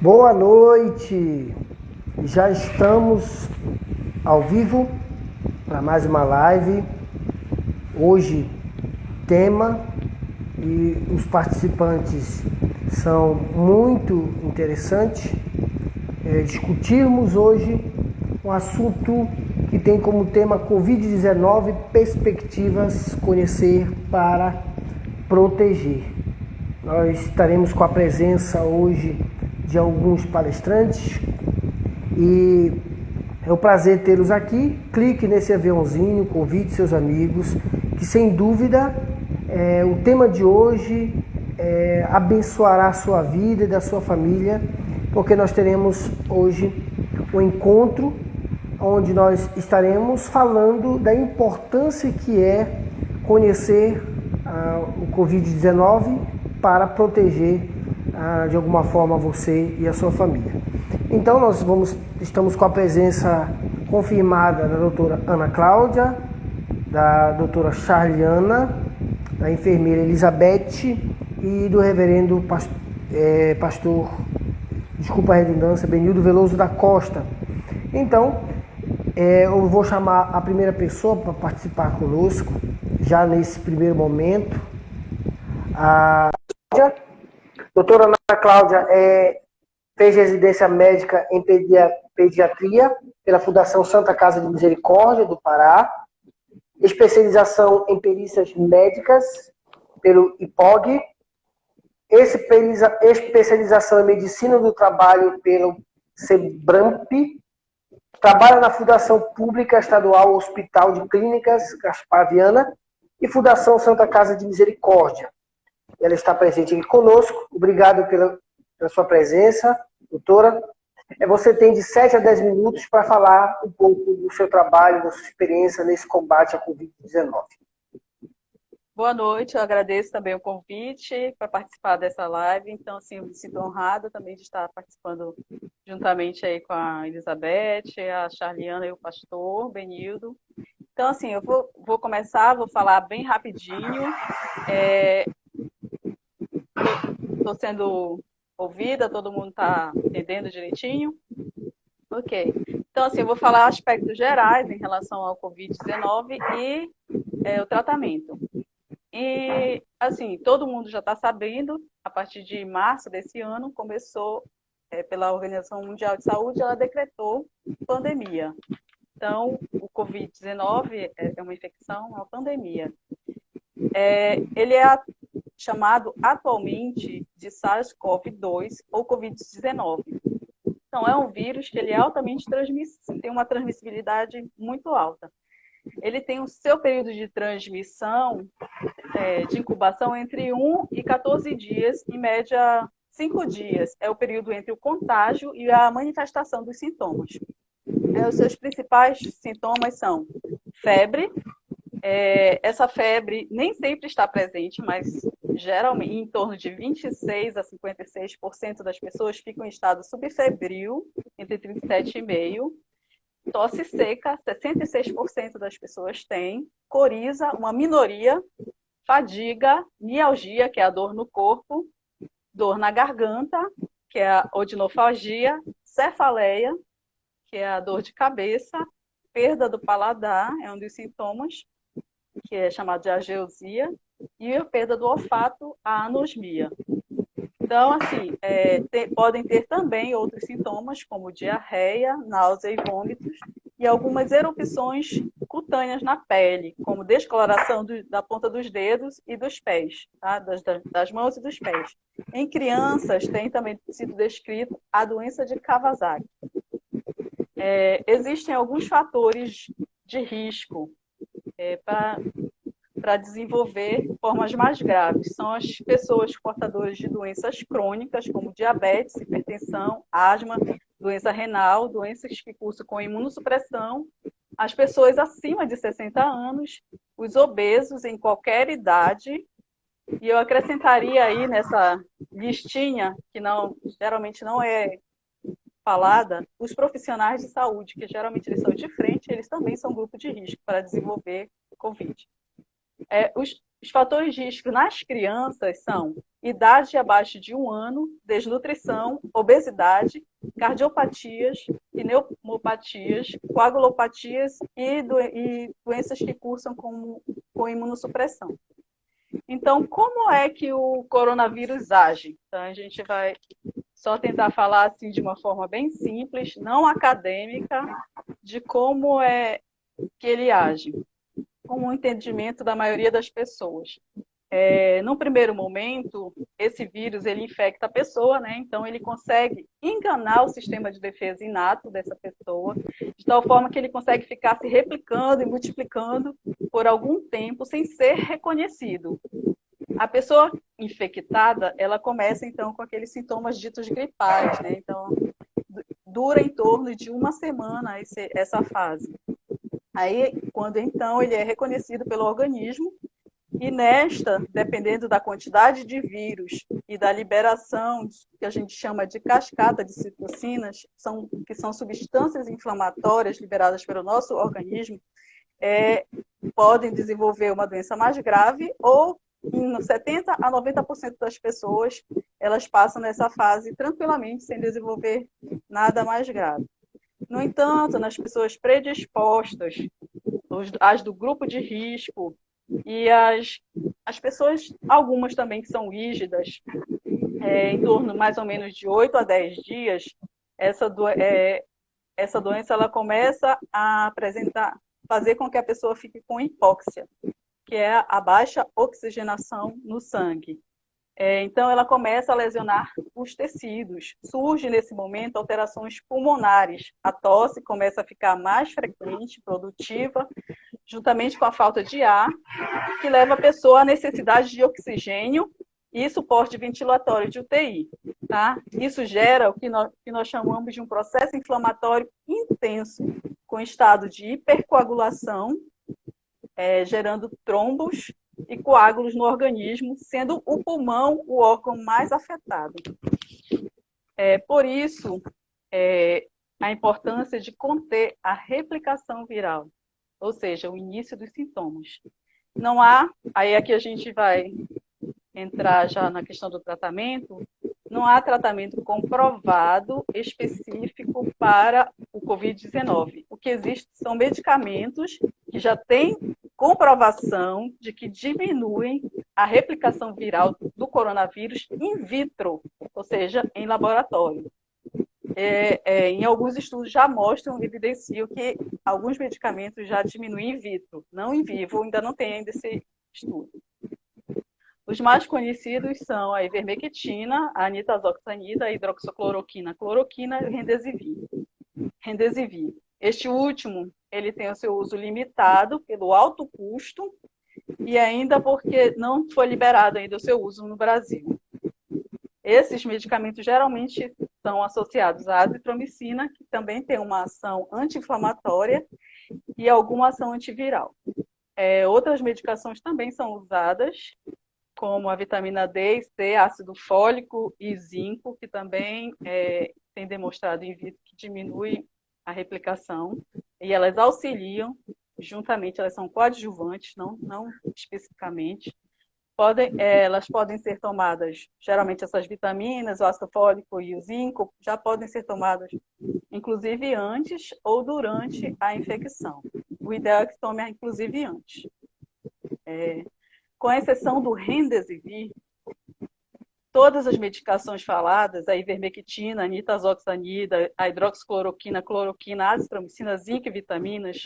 Boa noite! Já estamos ao vivo para mais uma live. Hoje, tema e os participantes são muito interessantes. Discutirmos hoje um assunto que tem como tema Covid-19, perspectivas, conhecer para proteger. Nós estaremos com a presença hoje de alguns palestrantes e é um prazer tê-los aqui. Clique nesse aviãozinho, convide seus amigos, que sem dúvida o tema de hoje abençoará a sua vida e da sua família, porque nós teremos hoje um encontro onde nós estaremos falando da importância que é conhecer o Covid-19 para proteger de alguma forma você e a sua família. Então estamos com a presença confirmada da doutora Ana Cláudia, da doutora Charliana, da enfermeira Elizabeth e do reverendo pastor, desculpa a redundância, Benildo Veloso da Costa. Então, eu vou chamar a primeira pessoa para participar conosco, já nesse primeiro momento. A doutora Ana Cláudia fez residência médica em pediatria pela Fundação Santa Casa de Misericórdia do Pará, especialização em perícias médicas pelo IPOG, especialização em medicina do trabalho pelo SEBRAMP, trabalha na Fundação Pública Estadual Hospital de Clínicas Gaspar Viana e Fundação Santa Casa de Misericórdia. Ela está presente aqui conosco. Obrigado pela sua presença, doutora. Você tem de 7 a 10 minutos para falar um pouco do seu trabalho, da sua experiência nesse combate à Covid-19. Boa noite, eu agradeço também o convite para participar dessa live. Então, assim, eu me sinto honrada também de estar participando juntamente aí com a Elizabeth, a Charliana e o pastor Benildo. Então, assim, eu vou começar, vou falar bem rapidinho. Estou sendo ouvida, todo mundo está entendendo direitinho? Ok. Então, assim, eu vou falar aspectos gerais em relação ao Covid-19 e o tratamento. E, assim, todo mundo já está sabendo, a partir de março desse ano, começou pela Organização Mundial de Saúde, ela decretou pandemia. Então, o Covid-19 é uma infecção, é uma pandemia. Ele é chamado atualmente de SARS-CoV-2 ou Covid-19. Então, é um vírus que ele é altamente transmissível, tem uma transmissibilidade muito alta. Ele tem o seu período de transmissão, de incubação, entre 1 e 14 dias, em média 5 dias. É o período entre o contágio e a manifestação dos sintomas. Os seus principais sintomas são febre. Essa febre nem sempre está presente, mas geralmente em torno de 26% a 56% das pessoas ficam em estado subfebril, entre 37,5%. Tosse seca, 66% das pessoas têm. Coriza, uma minoria. Fadiga, mialgia, que é a dor no corpo. Dor na garganta, que é a odinofagia. Cefaleia, que é a dor de cabeça. Perda do paladar, é um dos sintomas, que é chamado de ageusia. E a perda do olfato, a anosmia. Então, assim, podem ter também outros sintomas, como diarreia, náusea e vômitos, e algumas erupções cutâneas na pele, como descoloração da ponta dos dedos e dos pés, tá? das mãos e dos pés. Em crianças, tem também sido descrito a doença de Kawasaki. Existem alguns fatores de risco para desenvolver formas mais graves. São as pessoas portadoras de doenças crônicas, como diabetes, hipertensão, asma, doença renal, doenças que cursam com imunossupressão, as pessoas acima de 60 anos, os obesos em qualquer idade, e eu acrescentaria aí nessa listinha, que geralmente não é falada, os profissionais de saúde, que geralmente eles são de frente, eles também são grupo de risco para desenvolver Covid. Os fatores de risco nas crianças são idade abaixo de 1 ano, desnutrição, obesidade, cardiopatias, pneumopatias, coagulopatias e doenças que cursam com imunossupressão. Então, como é que o coronavírus age? Então, a gente vai só tentar falar assim de uma forma bem simples, não acadêmica, de como é que ele age, com o entendimento da maioria das pessoas. No primeiro momento, esse vírus ele infecta a pessoa, né? Então ele consegue enganar o sistema de defesa inato dessa pessoa, de tal forma que ele consegue ficar se replicando e multiplicando por algum tempo sem ser reconhecido. A pessoa infectada, ela começa então com aqueles sintomas ditos gripais, né? Então dura em torno de 1 semana essa fase. Aí, quando então ele é reconhecido pelo organismo, e nesta, dependendo da quantidade de vírus e da liberação, que a gente chama de cascata de citocinas, que são substâncias inflamatórias liberadas pelo nosso organismo, podem desenvolver uma doença mais grave ou em 70% a 90% das pessoas, elas passam nessa fase tranquilamente, sem desenvolver nada mais grave. No entanto, nas pessoas predispostas, as do grupo de risco e as pessoas, algumas também que são rígidas, em torno mais ou menos de 8 a 10 dias, essa doença ela começa a apresentar, fazer com que a pessoa fique com hipóxia, que é a baixa oxigenação no sangue. Então, ela começa a lesionar os tecidos. Surge, nesse momento, alterações pulmonares. A tosse começa a ficar mais frequente, produtiva, juntamente com a falta de ar, que leva a pessoa à necessidade de oxigênio e suporte ventilatório de UTI. Tá? Isso gera o que nós chamamos de um processo inflamatório intenso, com estado de hipercoagulação, gerando trombos e coágulos no organismo, sendo o pulmão o órgão mais afetado. Por isso, a importância de conter a replicação viral, ou seja, o início dos sintomas. Não há, aí aqui a gente vai entrar já na questão do tratamento, não há tratamento comprovado específico para o Covid-19. O que existe são medicamentos que já têm comprovação de que diminuem a replicação viral do coronavírus in vitro, ou seja, em laboratório. Em alguns estudos já mostram, evidenciam que alguns medicamentos já diminuem in vitro, não in vivo, ainda não tem ainda esse estudo. Os mais conhecidos são a ivermectina, a nitazoxanida, a hidroxicloroquina, cloroquina e o Remdesivir. Este último, ele tem o seu uso limitado pelo alto custo e ainda porque não foi liberado ainda o seu uso no Brasil. Esses medicamentos geralmente são associados à azitromicina, que também tem uma ação anti-inflamatória e alguma ação antiviral. Outras medicações também são usadas, como a vitamina D e C, ácido fólico e zinco, que também tem demonstrado in vitro que diminui a replicação, e elas auxiliam, juntamente, elas são coadjuvantes, não especificamente. Elas podem ser tomadas, geralmente essas vitaminas, o ácido fólico e o zinco, já podem ser tomadas, inclusive antes ou durante a infecção. O ideal é que tome, inclusive, antes. Com exceção do Remdesivir, todas as medicações faladas, a ivermectina, a nitazoxanida, a hidroxicloroquina, cloroquina, a azitromicina, zinco e vitaminas,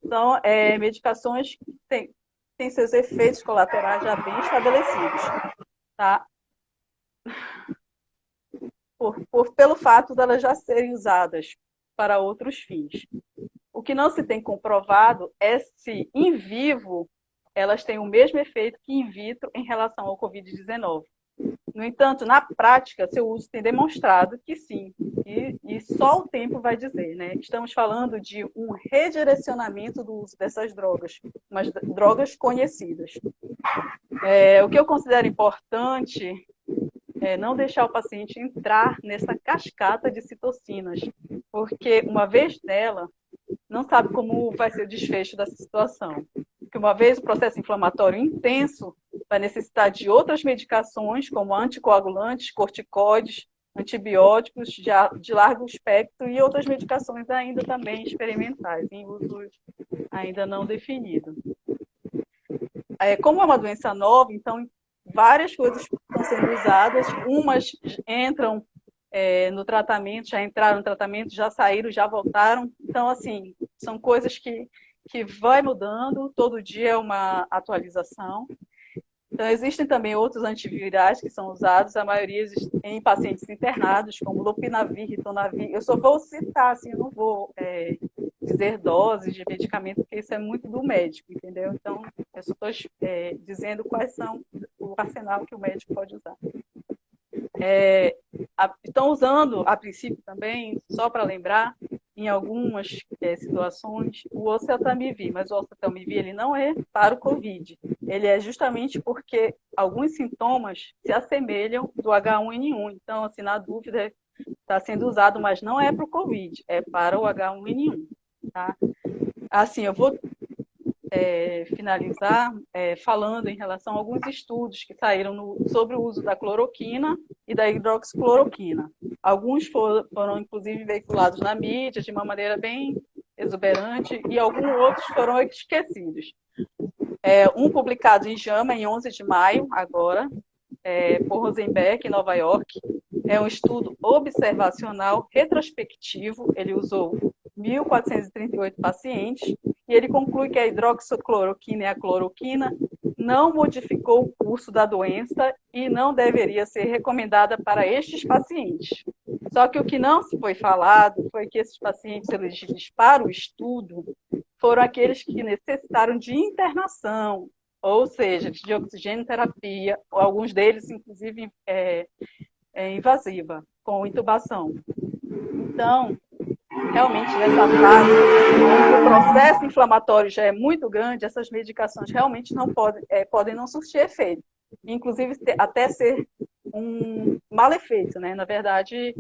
são medicações que têm seus efeitos colaterais já bem estabelecidos, tá? Pelo fato de elas já serem usadas para outros fins. O que não se tem comprovado é se, em vivo, elas têm o mesmo efeito que in vitro em relação ao Covid-19. No entanto, na prática, seu uso tem demonstrado que sim, e só o tempo vai dizer, né? Estamos falando de um redirecionamento do uso dessas drogas, mas drogas conhecidas. O que eu considero importante é não deixar o paciente entrar nessa cascata de citocinas, porque uma vez nela, não sabe como vai ser o desfecho dessa situação. Porque uma vez o processo inflamatório intenso, vai necessitar de outras medicações, como anticoagulantes, corticoides, antibióticos de largo espectro e outras medicações ainda também experimentais, em uso ainda não definido. Como é uma doença nova, então várias coisas estão sendo usadas, umas entram no tratamento, já entraram no tratamento, já saíram, já voltaram. Então, assim, são coisas que vai mudando, todo dia é uma atualização. Então, existem também outros antivirais que são usados, a maioria em pacientes internados, como lopinavir, ritonavir. Eu só vou citar, assim, eu não vou dizer doses de medicamento, porque isso é muito do médico, entendeu? Então, eu só estou dizendo quais são o arsenal que o médico pode usar. Estão usando, a princípio também, só para lembrar, em algumas situações, o oseltamivir, mas o oseltamivir ele não é para o COVID. Ele é justamente porque alguns sintomas se assemelham do H1N1. Então, assim, na dúvida, está sendo usado, mas não é para o COVID, é para o H1N1. Tá? Assim, eu vou finalizar falando em relação a alguns estudos que saíram sobre o uso da cloroquina e da hidroxicloroquina. Alguns foram, inclusive, veiculados na mídia de uma maneira bem exuberante e alguns outros foram esquecidos. Um publicado em JAMA, em 11 de maio, agora, por Rosenberg, em Nova York. É um estudo observacional retrospectivo, ele usou 1.438 pacientes, e ele conclui que a hidroxicloroquina e a cloroquina não modificou o curso da doença e não deveria ser recomendada para estes pacientes. Só que o que não se foi falado foi que esses pacientes elegíveis para o estudo foram aqueles que necessitaram de internação, ou seja, de oxigenoterapia, alguns deles, inclusive, invasiva, com intubação. Então, realmente, nessa fase, o processo inflamatório já é muito grande, essas medicações realmente não podem não surtir efeito. Inclusive, até ser um malefeito, né? Na verdade,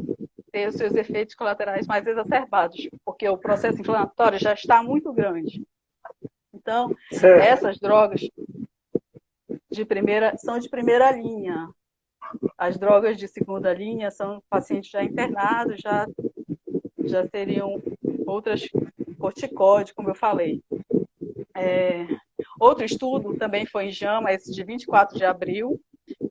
ter os seus efeitos colaterais mais exacerbados, porque o processo inflamatório já está muito grande. Então, essas drogas são de primeira linha. As drogas de segunda linha são pacientes já internados, já seriam outras corticóides, como eu falei. Outro estudo também foi em JAMA, esse de 24 de abril,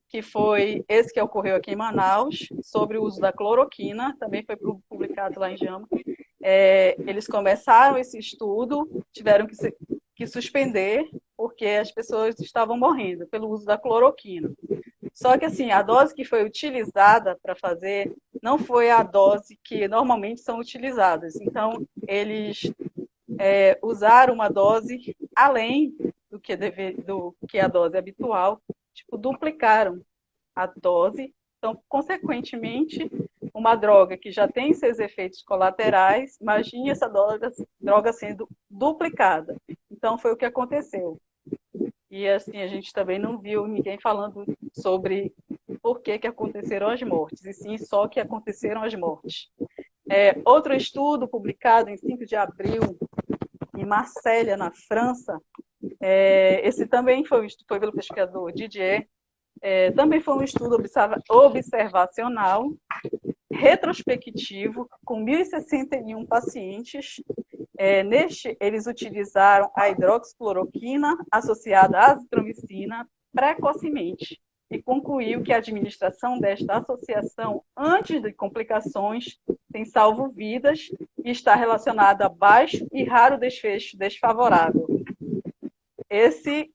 que foi esse que ocorreu aqui em Manaus, sobre o uso da cloroquina, também foi publicado lá em JAMA. Eles começaram esse estudo, tiveram que suspender, porque as pessoas estavam morrendo pelo uso da cloroquina. Só que, assim, a dose que foi utilizada para fazer não foi a dose que normalmente são utilizadas. Então, eles usaram uma dose além do que a dose habitual, tipo, duplicaram a dose. Então, consequentemente, uma droga que já tem seus efeitos colaterais, imagine essa droga sendo duplicada. Então, foi o que aconteceu. E, assim, a gente também não viu ninguém falando sobre por que aconteceram as mortes, e sim só que aconteceram as mortes. Outro estudo publicado em 5 de abril, em Marselha, na França, esse também foi pelo pesquisador Didier, também foi um estudo observacional, retrospectivo, com 1.061 pacientes. Eles utilizaram a hidroxicloroquina associada à azitromicina precocemente e concluiu que a administração desta associação antes de complicações tem salvo vidas e está relacionada a baixo e raro desfecho desfavorável. Esse,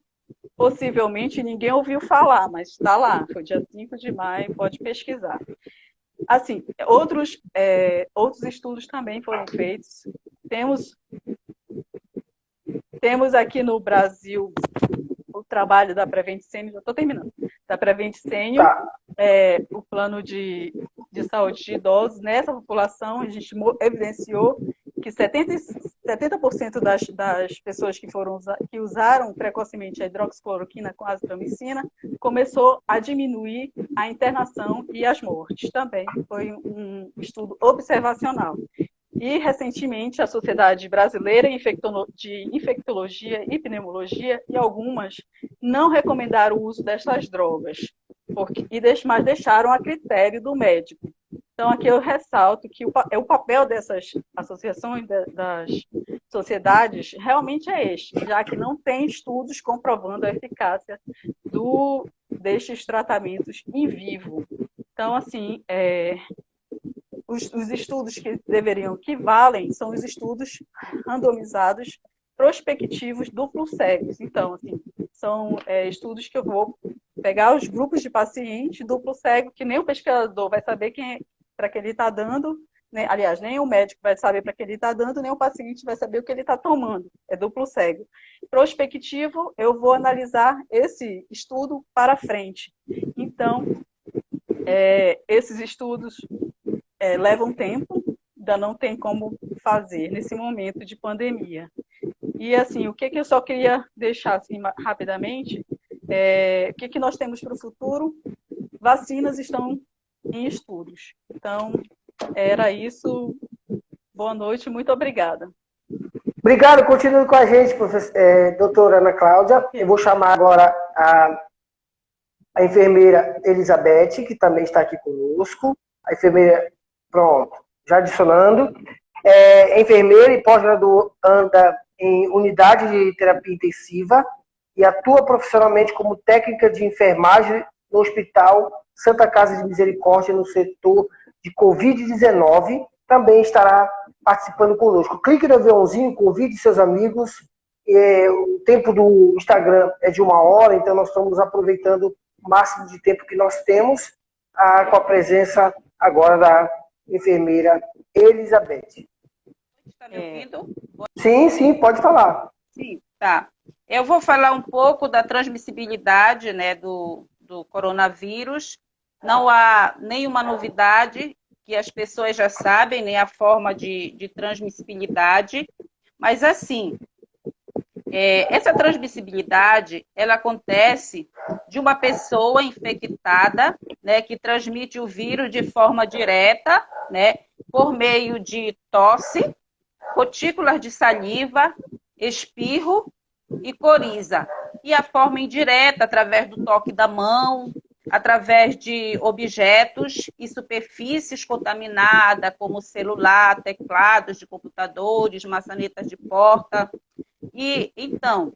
possivelmente, ninguém ouviu falar, mas está lá, foi dia 5 de maio, pode pesquisar. Assim, outros estudos também foram feitos. Temos aqui no Brasil o trabalho da Prevent Senior, já estou terminando, da Prevent Senior, o plano de saúde de idosos. Nessa população, a gente evidenciou que 70% das pessoas que usaram precocemente a hidroxicloroquina com azitromicina começou a diminuir a internação e as mortes também. Foi um estudo observacional. E, recentemente, a Sociedade Brasileira de Infectologia e Pneumologia e algumas não recomendaram o uso dessas drogas, mas deixaram a critério do médico. Então, aqui eu ressalto que o papel dessas associações, das sociedades, realmente é este, já que não tem estudos comprovando a eficácia destes tratamentos em vivo. Então, assim, os estudos que valem são os estudos randomizados prospectivos duplo cegos. Então, assim, são estudos que eu vou pegar os grupos de pacientes duplo cego, que nem o pesquisador vai saber para que ele está dando, né? Aliás, nem o médico vai saber para que ele está dando, nem o paciente vai saber o que ele está tomando. É duplo cego. Prospectivo, eu vou analisar esse estudo para frente. Então, esses estudos levam tempo, ainda não tem como fazer nesse momento de pandemia. E, assim, o que eu só queria deixar assim, rapidamente, o que nós temos para o futuro? Vacinas estão em estudos. Então, era isso. Boa noite, muito obrigada. Obrigado, continue com a gente, doutora Ana Cláudia. Eu vou chamar agora a enfermeira Elizabeth, que também está aqui conosco. A enfermeira, pronto, já adicionando. É enfermeira e pós-graduanda em unidade de terapia intensiva e atua profissionalmente como técnica de enfermagem no Hospital Santa Casa de Misericórdia, no setor de Covid-19. Também estará participando conosco. Clique no aviãozinho, convide seus amigos. O tempo do Instagram é de 1 hora, então nós estamos aproveitando o máximo de tempo que nós temos com a presença agora da enfermeira Elizabeth. Está me ouvindo? Sim, pode falar. Sim, tá. Eu vou falar um pouco da transmissibilidade, né, do coronavírus. Não há nenhuma novidade, que as pessoas já sabem, nem a forma de transmissibilidade, mas assim, essa transmissibilidade, ela acontece de uma pessoa infectada, né, que transmite o vírus de forma direta, né, por meio de tosse, gotículas de saliva, espirro e coriza. E a forma indireta, através do toque da mão, através de objetos e superfícies contaminadas, como celular, teclados de computadores, maçanetas de porta. E, então,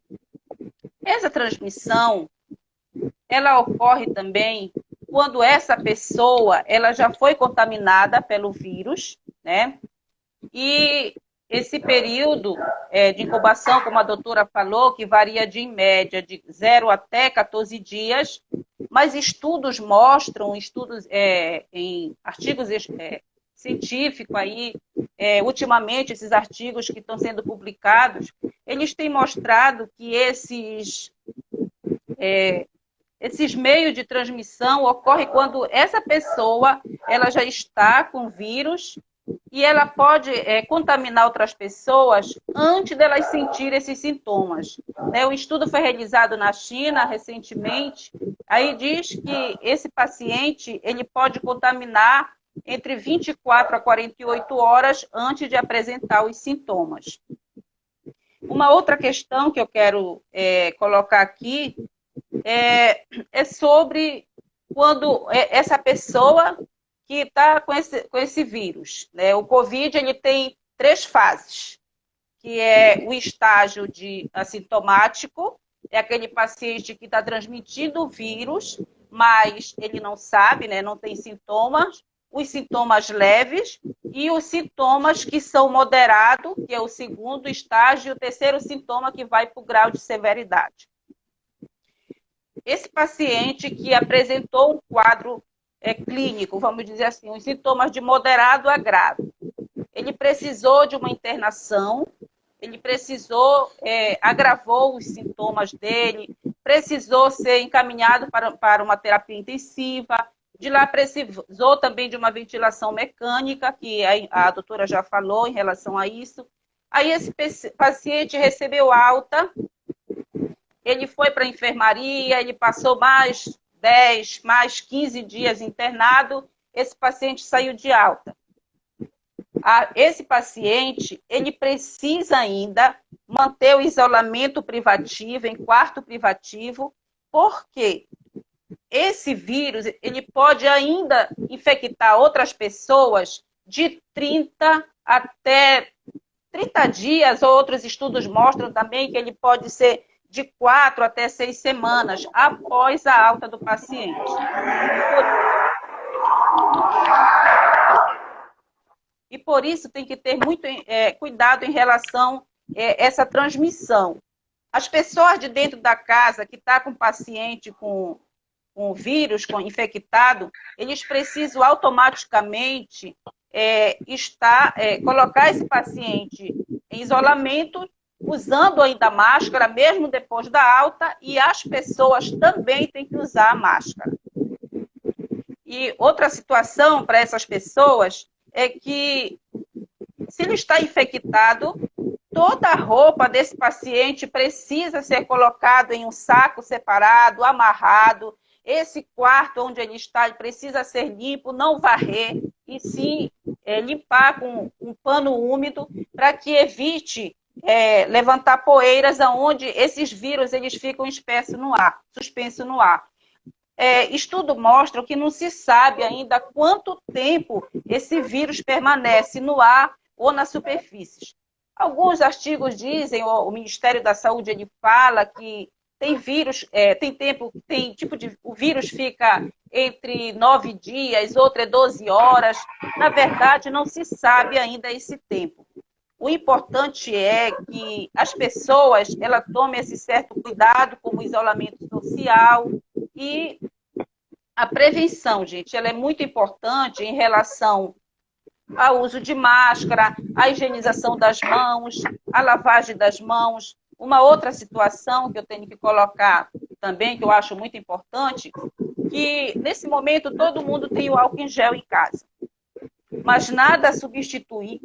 essa transmissão, ela ocorre também quando essa pessoa, ela já foi contaminada pelo vírus, né? E esse período de incubação, como a doutora falou, que varia em média de 0 até 14 dias, mas estudos mostram, em artigos científicos aí, ultimamente esses artigos que estão sendo publicados, eles têm mostrado que esses meios de transmissão ocorrem quando essa pessoa ela já está com vírus e ela pode contaminar outras pessoas antes delas sentirem esses sintomas. O estudo foi realizado na China recentemente, aí diz que esse paciente ele pode contaminar entre 24 a 48 horas antes de apresentar os sintomas. Uma outra questão que eu quero colocar aqui é sobre quando essa pessoa que está com esse vírus, né? O Covid ele tem 3 fases, que é o estágio de assintomático, é aquele paciente que está transmitindo o vírus, mas ele não sabe, né? Não tem sintomas, os sintomas leves e os sintomas que são moderados, que é o segundo estágio, e o terceiro sintoma que vai para o grau de severidade. Esse paciente que apresentou um quadro clínico, vamos dizer assim, os sintomas de moderado a grave, ele precisou de uma internação, ele precisou, agravou os sintomas dele, precisou ser encaminhado para uma terapia intensiva, de lá precisou também de uma ventilação mecânica, que a doutora já falou em relação a isso. Aí esse paciente recebeu alta, ele foi para a enfermaria, ele passou mais 10, mais 15 dias internado, esse paciente saiu de alta. esse paciente, ele precisa ainda manter o isolamento privativo, em quarto privativo, porque esse vírus, ele pode ainda infectar outras pessoas de 30 até 30 dias, outros estudos mostram também que ele pode ser de 4 até 6 semanas após a alta do paciente. E por isso tem que ter muito cuidado em relação a essa transmissão. As pessoas de dentro da casa que estão com o paciente com vírus infectado, eles precisam automaticamente colocar esse paciente em isolamento, usando ainda máscara, mesmo depois da alta, e as pessoas também têm que usar a máscara. E outra situação para essas pessoas é que, se ele está infectado, toda a roupa desse paciente precisa ser colocado em um saco separado, amarrado. Esse quarto onde ele está precisa ser limpo, não varrer, e sim limpar com um pano úmido, para que evite levantar poeiras onde esses vírus eles ficam suspensos no ar. Estudo mostra que não se sabe ainda quanto tempo esse vírus permanece no ar ou nas superfícies. Alguns artigos dizem, o Ministério da Saúde ele fala que tem vírus, o vírus fica entre 9 dias, outro é 12 horas. Na verdade, não se sabe ainda esse tempo. O importante é que as pessoas tomem esse certo cuidado, como o isolamento social, e a prevenção, gente, ela é muito importante em relação ao uso de máscara, à higienização das mãos, à lavagem das mãos. Uma outra situação que eu tenho que colocar também, que eu acho muito importante, que nesse momento todo mundo tem o álcool em gel em casa, mas nada substitui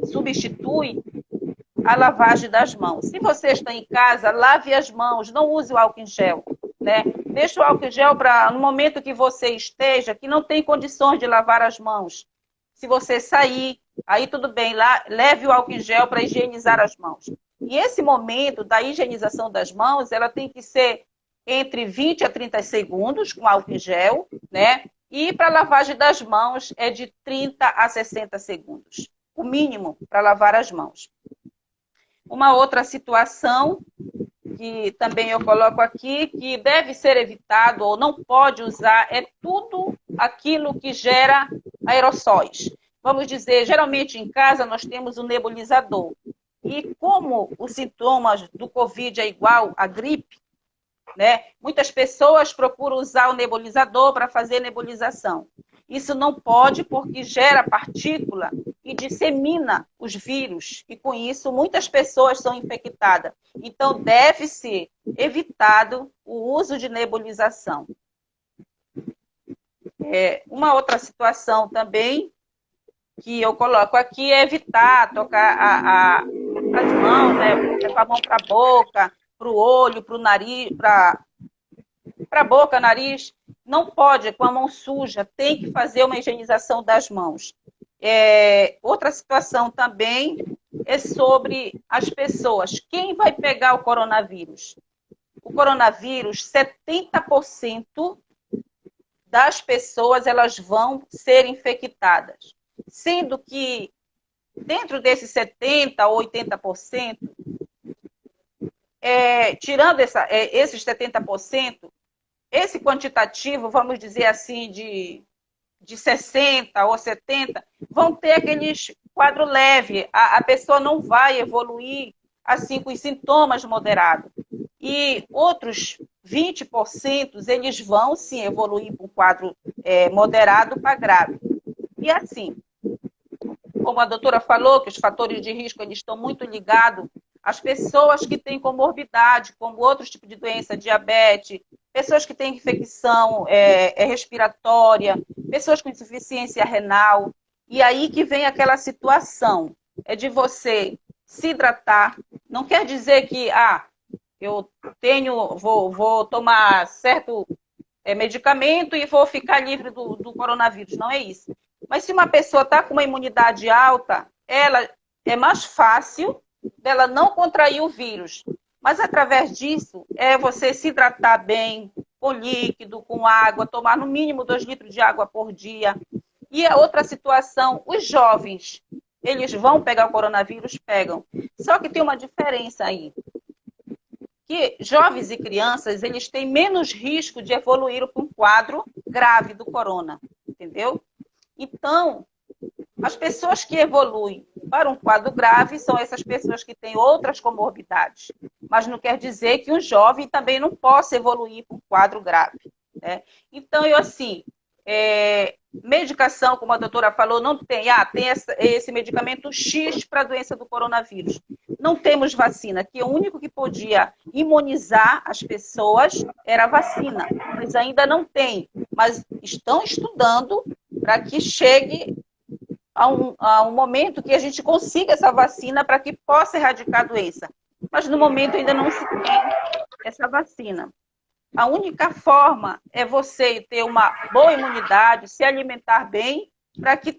a lavagem das mãos. Se você está em casa, lave as mãos, não use o álcool em gel, né? Deixa o álcool em gel para no momento que você esteja, que não tem condições de lavar as mãos. Se você sair, aí tudo bem, leve o álcool em gel para higienizar as mãos. E esse momento da higienização das mãos, ela tem que ser entre 20 a 30 segundos com álcool em gel, né? E para lavagem das mãos é de 30 a 60 segundos, o mínimo para lavar as mãos. Uma outra situação que também eu coloco aqui, que deve ser evitado ou não pode usar, é tudo aquilo que gera aerossóis. Vamos dizer, geralmente em casa nós temos um nebulizador. E como os sintomas do Covid é igual à gripe, né, muitas pessoas procuram usar o nebulizador para fazer nebulização. Isso não pode porque gera partícula e dissemina os vírus. E com isso muitas pessoas são infectadas. Então deve ser evitado o uso de nebulização. Uma outra situação também que eu coloco aqui é evitar tocar as mãos, né, com a mão para a boca, para o olho, para o nariz, para a boca, nariz. Não pode com a mão suja, tem que fazer uma higienização das mãos. Outra situação também é sobre as pessoas. Quem vai pegar o coronavírus? O coronavírus, 70% das pessoas elas vão ser infectadas. Sendo que dentro desses 70% a 80%, tirando esses 70%, esse quantitativo, vamos dizer assim, de 60% ou 70%, vão ter aqueles quadro leve. A pessoa não vai evoluir assim com os sintomas moderados. E outros 20%, eles vão sim evoluir para um quadro moderado para grave. E assim, como a doutora falou, que os fatores de risco eles estão muito ligados às pessoas que têm comorbidade, como outros tipos de doença, diabetes, pessoas que têm infecção respiratória, pessoas com insuficiência renal. E aí que vem aquela situação, de você se hidratar. Não quer dizer que vou tomar certo medicamento e vou ficar livre do coronavírus. Não é isso. Mas se uma pessoa está com uma imunidade alta, ela é mais fácil dela não contrair o vírus. Mas através disso, é você se hidratar bem, com líquido, com água, tomar no mínimo 2 litros de água por dia. E a outra situação, os jovens, eles vão pegar o coronavírus? Pegam. Só que tem uma diferença aí. Que jovens e crianças, eles têm menos risco de evoluir para um quadro grave do corona, entendeu? Então, as pessoas que evoluem para um quadro grave são essas pessoas que têm outras comorbidades. Mas não quer dizer que um jovem também não possa evoluir para um quadro grave, né? Então, medicação, como a doutora falou, não tem. Tem esse medicamento X para a doença do coronavírus. Não temos vacina, que o único que podia imunizar as pessoas era a vacina, mas ainda não tem. Mas estão estudando para que chegue a um momento que a gente consiga essa vacina para que possa erradicar a doença. Mas no momento ainda não se tem essa vacina. A única forma é você ter uma boa imunidade, se alimentar bem, para que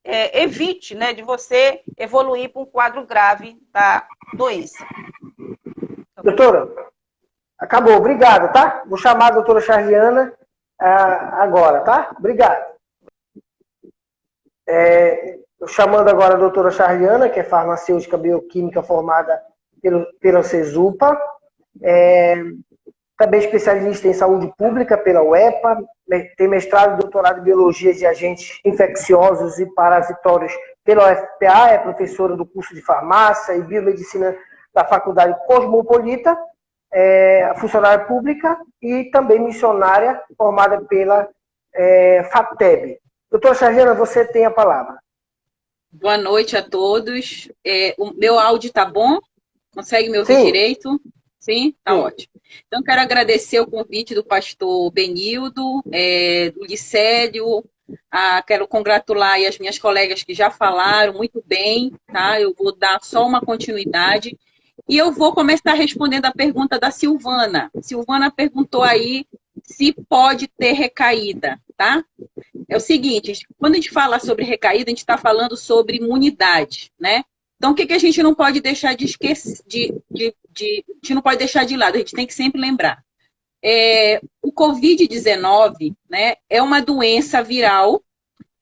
evite, né, de você evoluir para um quadro grave da doença. Doutora, acabou. Obrigado, tá? Vou chamar a doutora Charliana agora, tá? Obrigado. Chamando agora a doutora Charliana, que é farmacêutica bioquímica formada pela CESUPA, também especialista em saúde pública pela UEPA, tem mestrado e doutorado em biologia de agentes infecciosos e parasitórios pela UFPA, é professora do curso de farmácia e biomedicina da Faculdade Cosmopolita, funcionária pública e também missionária formada pela FATEB. Doutora Charliana, você tem a palavra. Boa noite a todos. O meu áudio está bom? Consegue me ouvir direito? Sim? Tá ótimo. Então, quero agradecer o convite do pastor Benildo, do Licélio. Quero congratular aí as minhas colegas que já falaram muito bem, tá? Eu vou dar só uma continuidade. E eu vou começar respondendo a pergunta da Silvana. Silvana perguntou aí se pode ter recaída, tá? É o seguinte, quando a gente fala sobre recaída, a gente está falando sobre imunidade, né? Então, o que a gente não pode deixar de esquecer, a gente não pode deixar de lado, a gente tem que sempre lembrar. O Covid-19, né, é uma doença viral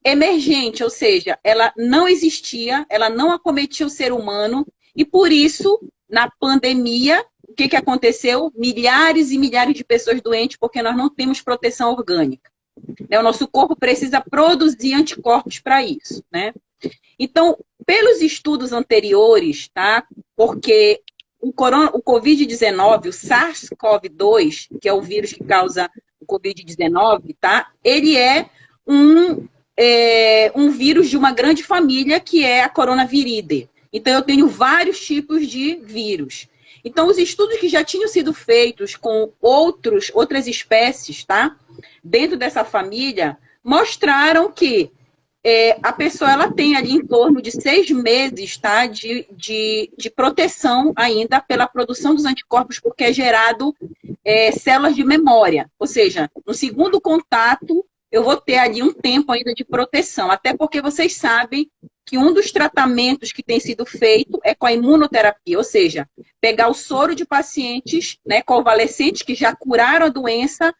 emergente, ou seja, ela não existia, ela não acometia o ser humano, e por isso, na pandemia, o que aconteceu? Milhares e milhares de pessoas doentes, porque nós não temos proteção orgânica. O nosso corpo precisa produzir anticorpos para isso, né? Então, pelos estudos anteriores, tá? Porque o Covid-19, o SARS-CoV-2, que é o vírus que causa o Covid-19, tá? Ele é um vírus de uma grande família, que é a coronaviridae. Então, eu tenho vários tipos de vírus. Então, os estudos que já tinham sido feitos com outras espécies, tá? Dentro dessa família, mostraram que a pessoa ela tem ali em torno de 6 meses, tá? de proteção ainda pela produção dos anticorpos, porque é gerado células de memória. Ou seja, no segundo contato, eu vou ter ali um tempo ainda de proteção. Até porque vocês sabem que um dos tratamentos que tem sido feito é com a imunoterapia, ou seja, pegar o soro de pacientes, né, convalescentes que já curaram a doença,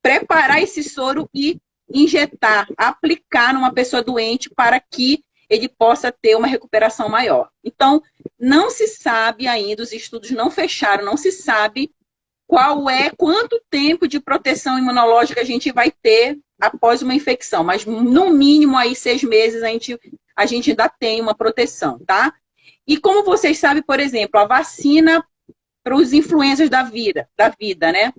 preparar esse soro e injetar, aplicar numa pessoa doente para que ele possa ter uma recuperação maior. Então, não se sabe ainda, os estudos não fecharam, não se sabe quanto tempo de proteção imunológica a gente vai ter após uma infecção, mas no mínimo aí 6 meses a gente ainda tem uma proteção, tá? E como vocês sabem, por exemplo, a vacina para os influenzas da vida, né?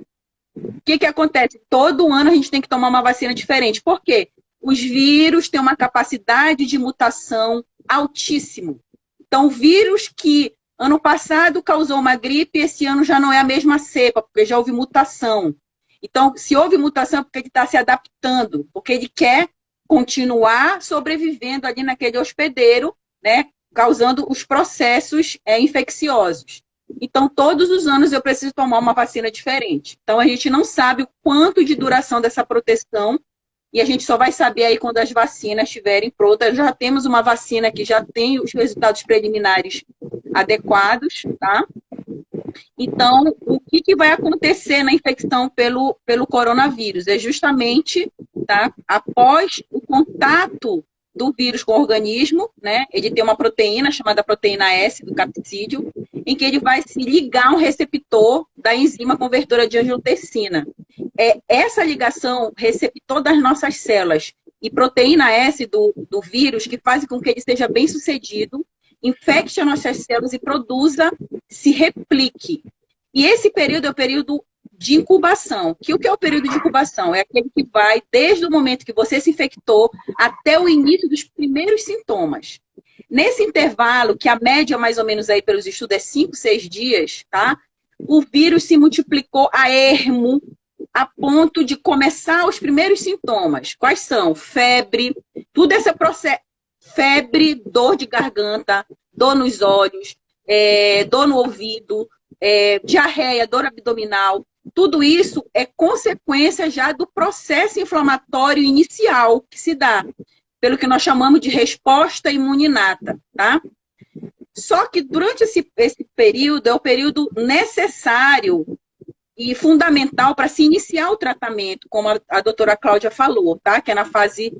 O que acontece? Todo ano a gente tem que tomar uma vacina diferente. Por quê? Os vírus têm uma capacidade de mutação altíssimo. Então, o vírus que ano passado causou uma gripe, esse ano já não é a mesma cepa, porque já houve mutação. Então, se houve mutação é porque ele está se adaptando, porque ele quer continuar sobrevivendo ali naquele hospedeiro, né, causando os processos infecciosos. Então, todos os anos eu preciso tomar uma vacina diferente. Então, a gente não sabe o quanto de duração dessa proteção e a gente só vai saber aí quando as vacinas estiverem prontas. Já temos uma vacina que já tem os resultados preliminares adequados, tá? Então, o que vai acontecer na infecção pelo coronavírus? É justamente, tá, após o contato do vírus com o organismo, né? Ele tem uma proteína chamada proteína S do capsídeo, em que ele vai se ligar a um receptor da enzima convertora de angiotensina. É essa ligação receptor das nossas células e proteína S do vírus que faz com que ele seja bem sucedido, infecte as nossas células e produza, se replique. E esse período é o período de incubação. O que é o período de incubação? É aquele que vai desde o momento que você se infectou até o início dos primeiros sintomas. Nesse intervalo, que a média mais ou menos aí pelos estudos é 5, 6 dias, tá? O vírus se multiplicou a ermo, a ponto de começar os primeiros sintomas. Quais são? Febre, tudo esse processo. Febre, dor de garganta, dor nos olhos, dor no ouvido, diarreia, dor abdominal. Tudo isso é consequência já do processo inflamatório inicial que se dá, pelo que nós chamamos de resposta imune inata, tá? Só que durante esse período, é o período necessário e fundamental para se iniciar o tratamento, como a doutora Cláudia falou, tá? Que é na fase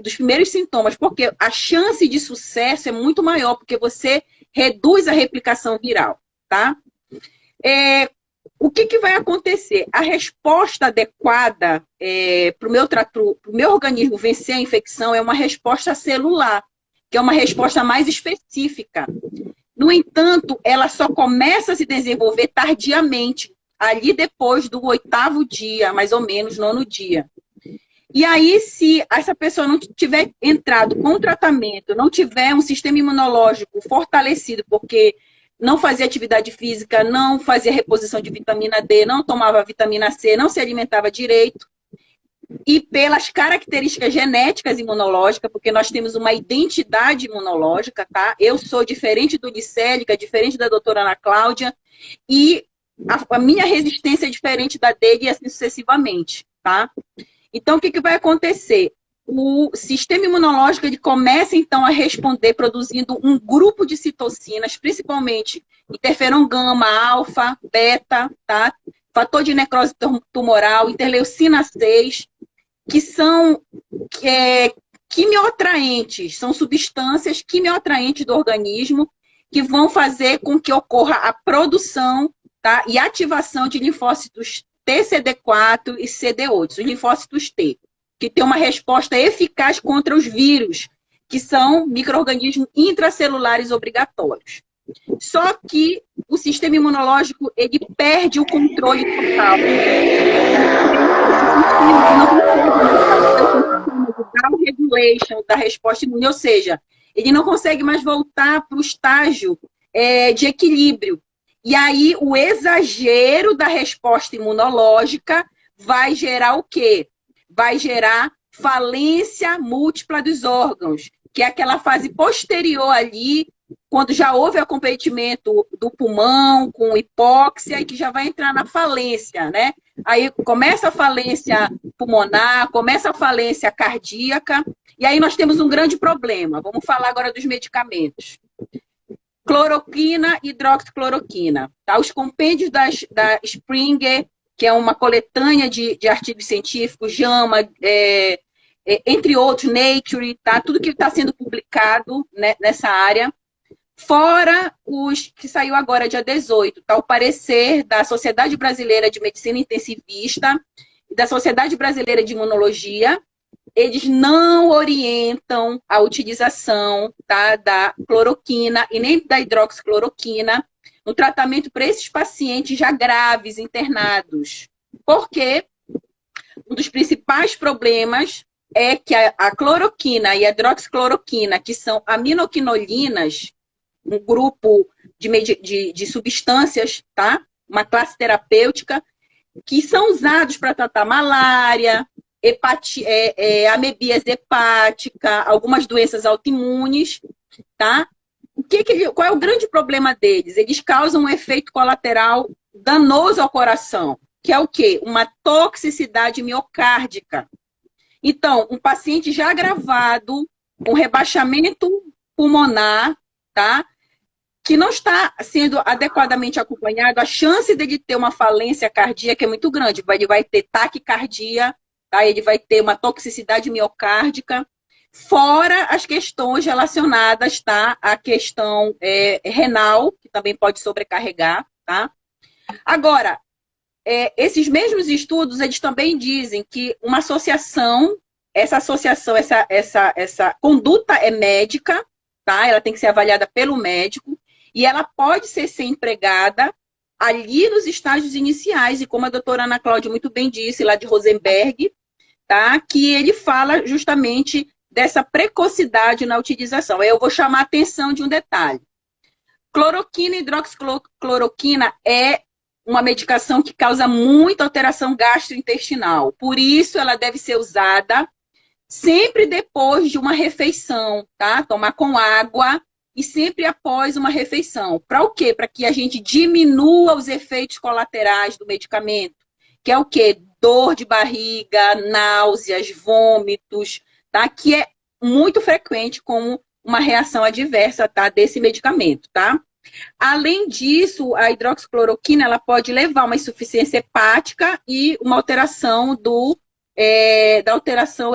dos primeiros sintomas, porque a chance de sucesso é muito maior, porque você reduz a replicação viral, tá? O que vai acontecer? A resposta adequada para o meu organismo vencer a infecção é uma resposta celular, que é uma resposta mais específica. No entanto, ela só começa a se desenvolver tardiamente, ali depois do 8º dia, mais ou menos, 9º dia. E aí, se essa pessoa não tiver entrado com o tratamento, não tiver um sistema imunológico fortalecido, porque não fazia atividade física, não fazia reposição de vitamina D, não tomava vitamina C, não se alimentava direito, e pelas características genéticas imunológicas, porque nós temos uma identidade imunológica, tá? Eu sou diferente do Licélica, diferente da doutora Ana Cláudia, e a minha resistência é diferente da dele e assim sucessivamente, tá? Então, o que vai acontecer? O sistema imunológico ele começa, então, a responder produzindo um grupo de citocinas, principalmente interferon gama, alfa, beta, tá? Fator de necrose tumoral, interleucina 6, que são quimioatraentes, são substâncias quimioatraentes do organismo que vão fazer com que ocorra a produção, tá? E ativação de linfócitos TCD4 e CD8, os linfócitos T, que tem uma resposta eficaz contra os vírus, que são micro-organismos intracelulares obrigatórios. Só que o sistema imunológico ele perde o controle total. O regulation da resposta imune, ou seja, ele não consegue mais voltar para o estágio de equilíbrio. E aí, o exagero da resposta imunológica vai gerar o quê? Vai gerar falência múltipla dos órgãos, que é aquela fase posterior ali, quando já houve acometimento do pulmão, com hipóxia, e que já vai entrar na falência, né? Aí começa a falência pulmonar, começa a falência cardíaca, e aí nós temos um grande problema. Vamos falar agora dos medicamentos. Cloroquina e hidroxicloroquina. Tá? Os compêndios da Springer, que é uma coletânea de artigos científicos, JAMA, entre outros, Nature, tá? Tudo que está sendo publicado, né, nessa área, fora os que saiu agora, dia 18, tá? O parecer da Sociedade Brasileira de Medicina Intensivista e da Sociedade Brasileira de Imunologia. Eles não orientam a utilização, tá, da cloroquina e nem da hidroxicloroquina no tratamento para esses pacientes já graves, internados. Porque um dos principais problemas é que a cloroquina e a hidroxicloroquina, que são aminoquinolinas, um grupo de substâncias, tá? Uma classe terapêutica, que são usados para tratar malária, amebíase hepática, algumas doenças autoimunes, tá? Qual é o grande problema deles? Eles causam um efeito colateral danoso ao coração, que é o quê? Uma toxicidade miocárdica. Então, um paciente já agravado, com rebaixamento pulmonar, tá? Que não está sendo adequadamente acompanhado, a chance dele ter uma falência cardíaca é muito grande. Ele vai ter taquicardia, tá? Ele vai ter uma toxicidade miocárdica, fora as questões relacionadas, tá? À questão renal, que também pode sobrecarregar, tá? Agora, esses mesmos estudos, eles também dizem que uma associação, essa conduta é médica, tá? Ela tem que ser avaliada pelo médico, e ela pode ser empregada ali nos estágios iniciais, e como a doutora Ana Cláudia muito bem disse, lá de Rosenberg, tá? Que ele fala justamente dessa precocidade na utilização. Eu vou chamar a atenção de um detalhe. Cloroquina e hidroxicloroquina é uma medicação que causa muita alteração gastrointestinal. Por isso, ela deve ser usada sempre depois de uma refeição, tá? Tomar com água e sempre após uma refeição. Para o quê? Para que a gente diminua os efeitos colaterais do medicamento, que é o quê? Dor de barriga, náuseas, vômitos, tá? Que é muito frequente como uma reação adversa, tá? Desse medicamento, tá? Além disso, a hidroxicloroquina ela pode levar a uma insuficiência hepática e uma alteração da alteração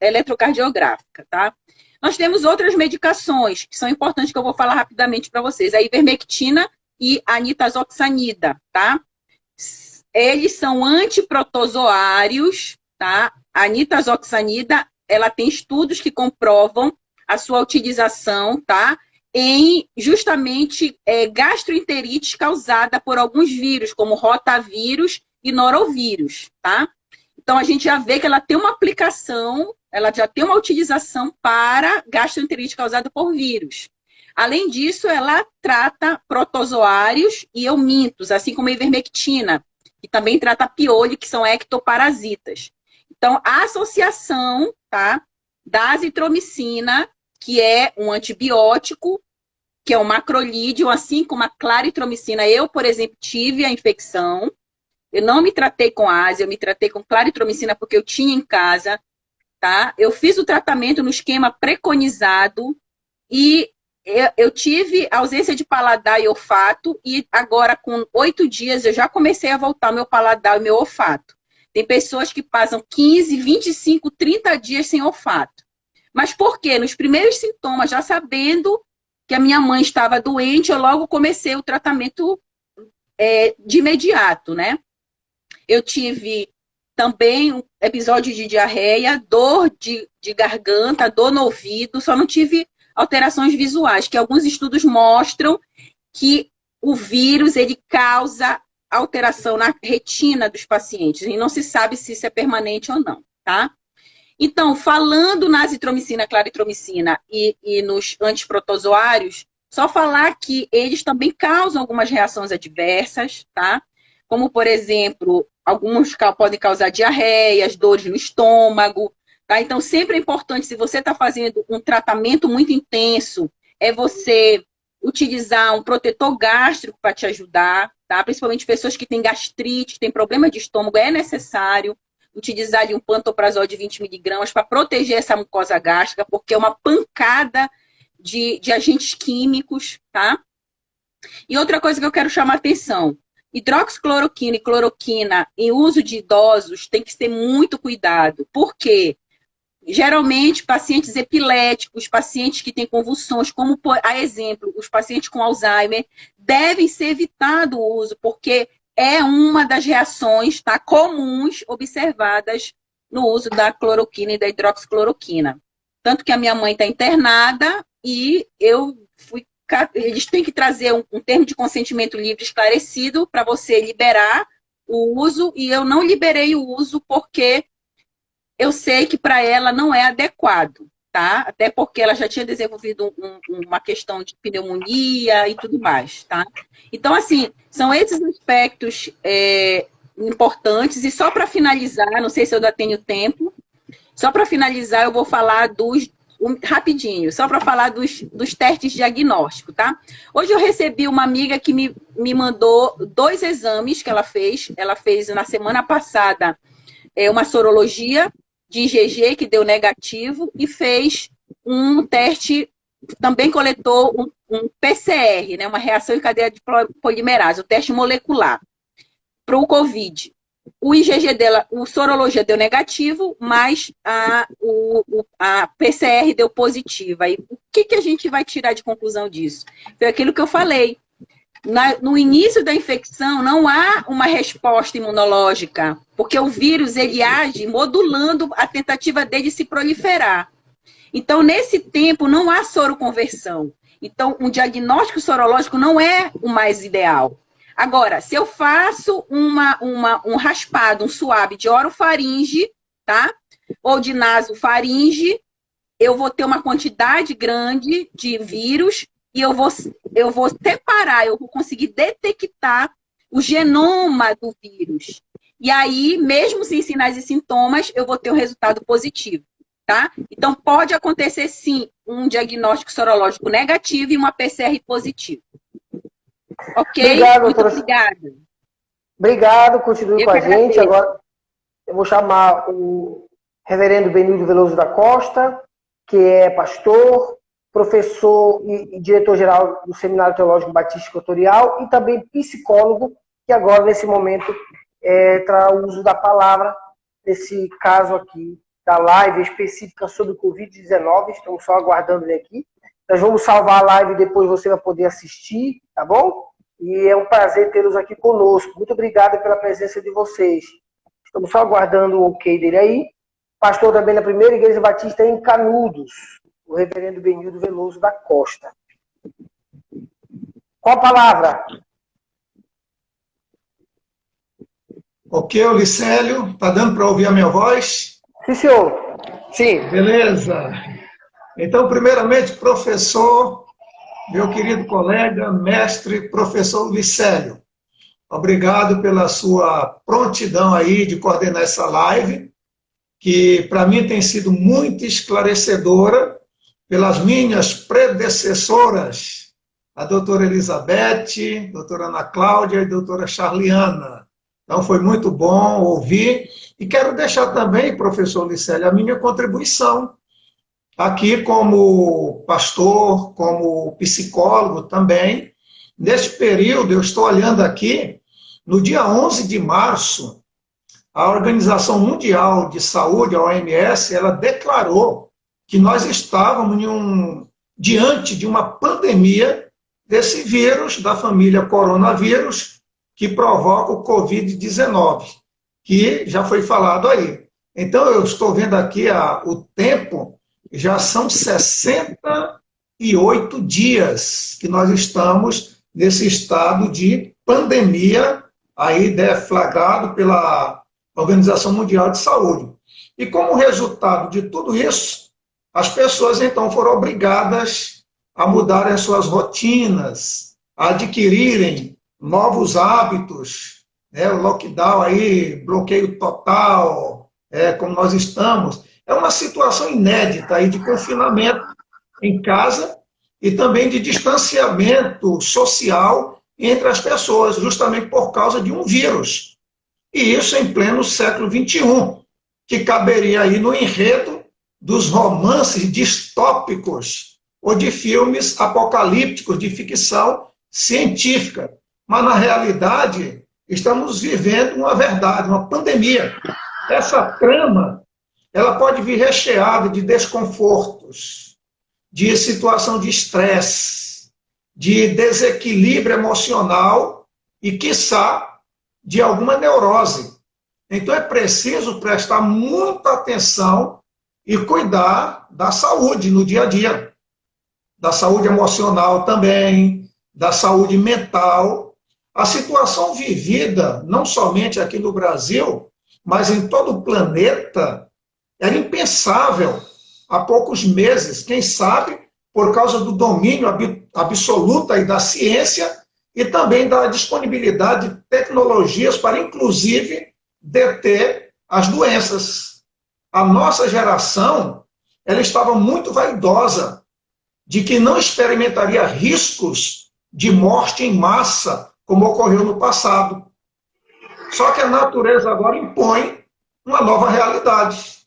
eletrocardiográfica, tá? Nós temos outras medicações que são importantes que eu vou falar rapidamente para vocês. A ivermectina e a nitazoxanida, tá? Eles são antiprotozoários, tá? A nitazoxanida, ela tem estudos que comprovam a sua utilização, tá? Em justamente gastroenterite causada por alguns vírus, como rotavírus e norovírus, tá? Então, a gente já vê que ela tem uma aplicação, ela já tem uma utilização para gastroenterite causada por vírus. Além disso, ela trata protozoários e eumintos, assim como a ivermectina, que também trata piolho, que são ectoparasitas. Então, a associação, tá, da azitromicina, que é um antibiótico, que é um macrolídeo, assim como a claritromicina. Eu, por exemplo, tive a infecção. Eu não me tratei com ásia, eu me tratei com claritromicina porque eu tinha em casa, tá? Eu fiz o tratamento no esquema preconizado e eu tive ausência de paladar e olfato e agora com 8 dias eu já comecei a voltar o meu paladar e o meu olfato. Tem pessoas que passam 15, 25, 30 dias sem olfato. Mas por quê? Nos primeiros sintomas, já sabendo que a minha mãe estava doente, eu logo comecei o tratamento de imediato, né? Eu tive também um episódio de diarreia, dor de garganta, dor no ouvido, só não tive alterações visuais, que alguns estudos mostram que o vírus ele causa alteração na retina dos pacientes, e não se sabe se isso é permanente ou não, tá? Então, falando na azitromicina, claritromicina e nos antiprotozoários, só falar que eles também causam algumas reações adversas, tá? Como, por exemplo, alguns podem causar diarreias, dores no estômago, tá? Então, sempre é importante, se você está fazendo um tratamento muito intenso, é você utilizar um protetor gástrico para te ajudar, tá? Principalmente pessoas que têm gastrite, que têm problema de estômago, é necessário utilizar ali um pantoprazol de 20 miligramas para proteger essa mucosa gástrica, porque é uma pancada de agentes químicos, tá? E outra coisa que eu quero chamar a atenção, hidroxicloroquina e cloroquina em uso de idosos tem que ter muito cuidado. Por quê? Geralmente, pacientes epiléticos, pacientes que têm convulsões, como, a exemplo, os pacientes com Alzheimer, devem ser evitado o uso, porque é uma das reações, tá, comuns observadas no uso da cloroquina e da hidroxicloroquina. Tanto que a minha mãe está internada e eles têm que trazer um termo de consentimento livre esclarecido para você liberar o uso, e eu não liberei o uso porque eu sei que para ela não é adequado, tá? Até porque ela já tinha desenvolvido uma questão de pneumonia e tudo mais, tá? Então, assim, são esses aspectos importantes. E só para finalizar, não sei se eu ainda tenho tempo, só para finalizar eu vou falar rapidinho, só para falar dos testes diagnósticos, tá? Hoje eu recebi uma amiga que me mandou 2 exames que ela fez. Ela fez na semana passada uma sorologia de IgG, que deu negativo, e fez um teste, também coletou um PCR, né, uma reação em cadeia de polimerase, o teste molecular, para o COVID. O IgG dela, o sorologia deu negativo, mas a PCR deu positiva. E o que a gente vai tirar de conclusão disso? Foi aquilo que eu falei. No início da infecção, não há uma resposta imunológica, porque o vírus ele age modulando a tentativa dele de se proliferar. Então, nesse tempo, não há soroconversão. Então, um diagnóstico sorológico não é o mais ideal. Agora, se eu faço um raspado, um suave de orofaringe, tá? Ou de nasofaringe, eu vou ter uma quantidade grande de vírus e eu vou separar, eu vou conseguir detectar o genoma do vírus. E aí, mesmo sem sinais e sintomas, eu vou ter um resultado positivo, tá? Então, pode acontecer, sim, um diagnóstico sorológico negativo e uma PCR positiva. Ok? Obrigado, Muito doutora. obrigada. Obrigado, continue Eu com a que gente. agradeço. Agora eu vou chamar o reverendo Benildo Veloso da Costa, que é pastor, professor e diretor-geral do Seminário Teológico Batista Equatorial e também psicólogo, que agora, nesse momento, traz o uso da palavra nesse caso aqui, da live específica sobre o Covid-19. Estamos só aguardando ele aqui. Nós vamos salvar a live e depois você vai poder assistir, tá bom? E é um prazer tê-los aqui conosco. Muito obrigado pela presença de vocês. Estamos só aguardando o ok dele aí. Pastor também da Primeira Igreja Batista em Canudos, o reverendo Benildo Veloso da Costa. Qual a palavra? Ok, Olicélio, está dando para ouvir a minha voz? Sim, senhor. Sim. Beleza. Então, primeiramente, professor, meu querido colega, mestre, professor Olicélio, obrigado pela sua prontidão aí de coordenar essa live, que para mim tem sido muito esclarecedora pelas minhas predecessoras, a doutora Elizabeth, doutora Ana Cláudia e doutora Charliana. Então, foi muito bom ouvir. E quero deixar também, professor Licélio, a minha contribuição aqui como pastor, como psicólogo também. Neste período, eu estou olhando aqui, no dia 11 de março, a Organização Mundial de Saúde, a OMS, ela declarou que nós estávamos diante de uma pandemia desse vírus, da família coronavírus, que provoca o Covid-19, que já foi falado aí. Então, eu estou vendo aqui o tempo, já são 68 dias que nós estamos nesse estado de pandemia, aí deflagrado pela Organização Mundial de Saúde. E como resultado de tudo isso, as pessoas, então, foram obrigadas a mudarem as suas rotinas, a adquirirem novos hábitos, né? O lockdown aí, bloqueio total, como nós estamos, é uma situação inédita aí de confinamento em casa e também de distanciamento social entre as pessoas, justamente por causa de um vírus. E isso em pleno século XXI, que caberia aí no enredo dos romances distópicos ou de filmes apocalípticos de ficção científica. Mas, na realidade, estamos vivendo uma verdade, uma pandemia. Essa trama, ela pode vir recheada de desconfortos, de situação de estresse, de desequilíbrio emocional e, quiçá, de alguma neurose. Então, é preciso prestar muita atenção e cuidar da saúde no dia a dia, da saúde emocional também, da saúde mental. A situação vivida, não somente aqui no Brasil, mas em todo o planeta, era impensável há poucos meses, quem sabe, por causa do domínio absoluto aí da ciência e também da disponibilidade de tecnologias para, inclusive, deter as doenças. A nossa geração, ela estava muito vaidosa de que não experimentaria riscos de morte em massa, como ocorreu no passado. Só que a natureza agora impõe uma nova realidade.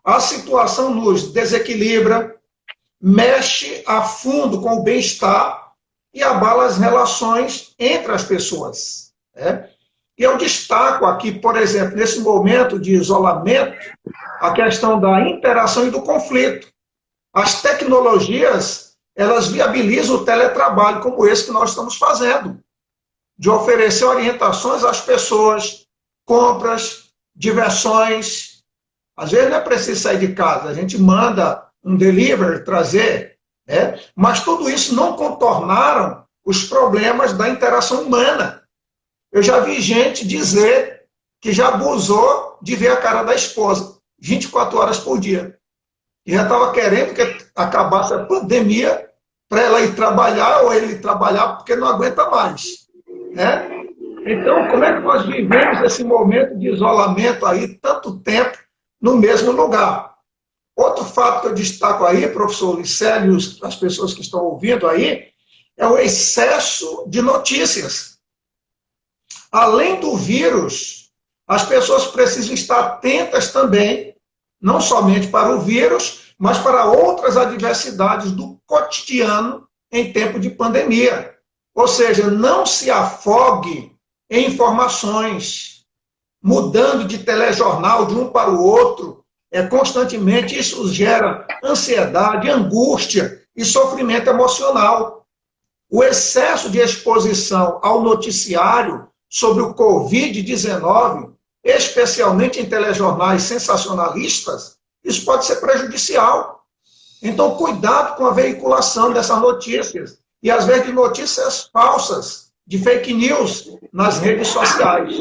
a situação nos desequilibra, mexe a fundo com o bem-estar e abala as relações entre as pessoas. Né? E eu destaco aqui, por exemplo, nesse momento de isolamento, a questão da interação e do conflito. As tecnologias, elas viabilizam o teletrabalho, como esse que nós estamos fazendo, de oferecer orientações às pessoas, compras, diversões. Às vezes não é preciso sair de casa, a gente manda um delivery trazer, né? Mas tudo isso não contornaram os problemas da interação humana. Eu já vi gente dizer que já abusou de ver a cara da esposa 24 horas por dia. E já estava querendo que acabasse a pandemia para ela ir trabalhar ou ele ir trabalhar porque não aguenta mais. Né? Então, como é que nós vivemos esse momento de isolamento aí, tanto tempo, no mesmo lugar? Outro fato que eu destaco aí, professor Licélio e as pessoas que estão ouvindo aí, é o excesso de notícias. Além do vírus, as pessoas precisam estar atentas também, não somente para o vírus, mas para outras adversidades do cotidiano em tempo de pandemia. Ou seja, não se afogue em informações, mudando de telejornal de um para o outro, constantemente. Isso gera ansiedade, angústia e sofrimento emocional. O excesso de exposição ao noticiário sobre o Covid-19, especialmente em telejornais sensacionalistas, isso pode ser prejudicial. Então, cuidado com a veiculação dessas notícias, e às vezes de notícias falsas, de fake news nas redes sociais.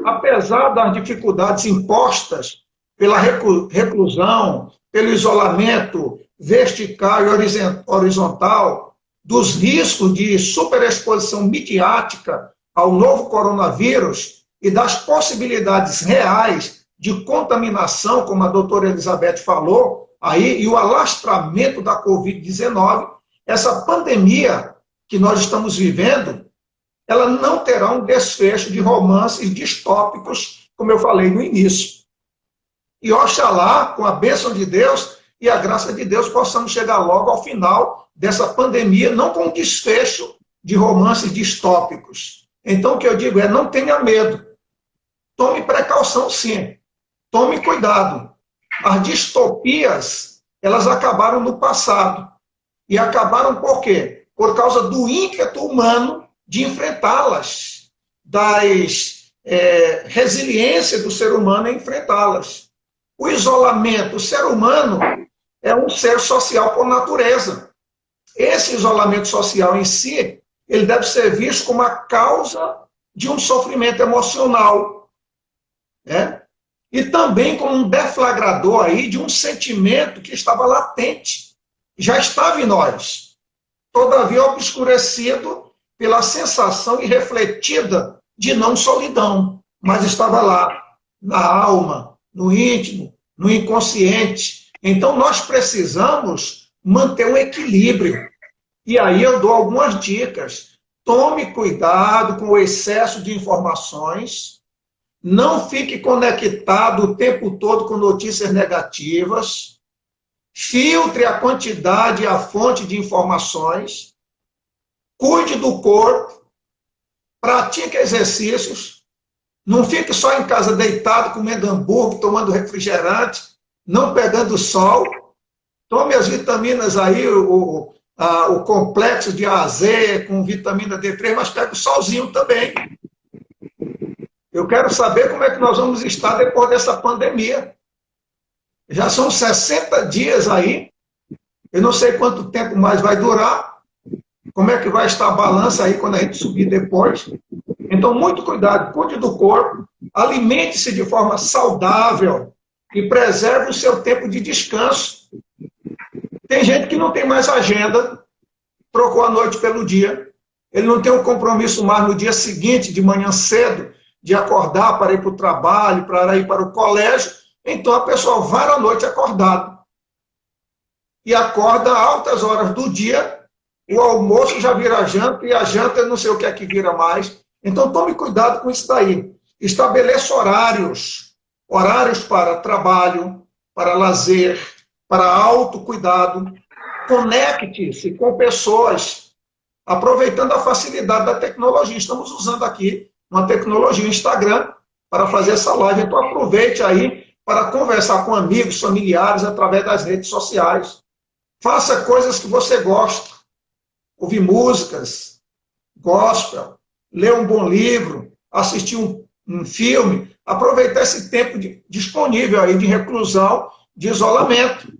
Apesar das dificuldades impostas pela reclusão, pelo isolamento vertical e horizontal, dos riscos de superexposição midiática ao novo coronavírus e das possibilidades reais de contaminação, como a doutora Elizabeth falou, aí, e o alastramento da Covid-19, essa pandemia que nós estamos vivendo, ela não terá um desfecho de romances distópicos, como eu falei no início. E oxalá, com a bênção de Deus e a graça de Deus, possamos chegar logo ao final dessa pandemia, não com um desfecho de romances distópicos. Então, o que eu digo é, não tenha medo. Tome precaução, sim. Tome cuidado. As distopias, elas acabaram no passado. E acabaram por quê? Por causa do ímpeto humano de enfrentá-las, das resiliência do ser humano em enfrentá-las. O isolamento, o ser humano é um ser social por natureza. Esse isolamento social em si, ele deve ser visto como a causa de um sofrimento emocional, né? E também como um deflagrador aí de um sentimento que estava latente, já estava em nós, todavia obscurecido pela sensação irrefletida de não solidão, mas estava lá, na alma, no íntimo, no inconsciente. Então, nós precisamos manter um equilíbrio. E aí eu dou algumas dicas. Tome cuidado com o excesso de informações. Não fique conectado o tempo todo com notícias negativas. Filtre a quantidade e a fonte de informações. Cuide do corpo. Pratique exercícios. Não fique só em casa deitado, comendo hambúrguer, tomando refrigerante, não pegando sol. Tome as vitaminas aí, o complexo de AZ com vitamina D3, mas pegue o solzinho também. Eu quero saber como é que nós vamos estar depois dessa pandemia. Já são 60 dias aí. Eu não sei quanto tempo mais vai durar. Como é que vai estar a balança aí quando a gente subir depois. Então, muito cuidado, cuide do corpo, alimente-se de forma saudável e preserve o seu tempo de descanso. Tem gente que não tem mais agenda, trocou a noite pelo dia, ele não tem um compromisso mais no dia seguinte, de manhã cedo, de acordar para ir para o trabalho, para ir para o colégio, então a pessoa vai à noite acordado. E acorda a altas horas do dia, o almoço já vira janta, e a janta eu não sei o que é que vira mais. Então, tome cuidado com isso daí. Estabeleça horários para trabalho, para lazer, para autocuidado. Conecte-se com pessoas, aproveitando a facilidade da tecnologia. Estamos usando aqui uma tecnologia, o Instagram, para fazer essa live. Então aproveite aí para conversar com amigos, familiares, através das redes sociais. Faça coisas que você gosta. Ouvir músicas, gospel, ler um bom livro, assistir um filme. Aproveitar esse tempo disponível aí de reclusão, de isolamento.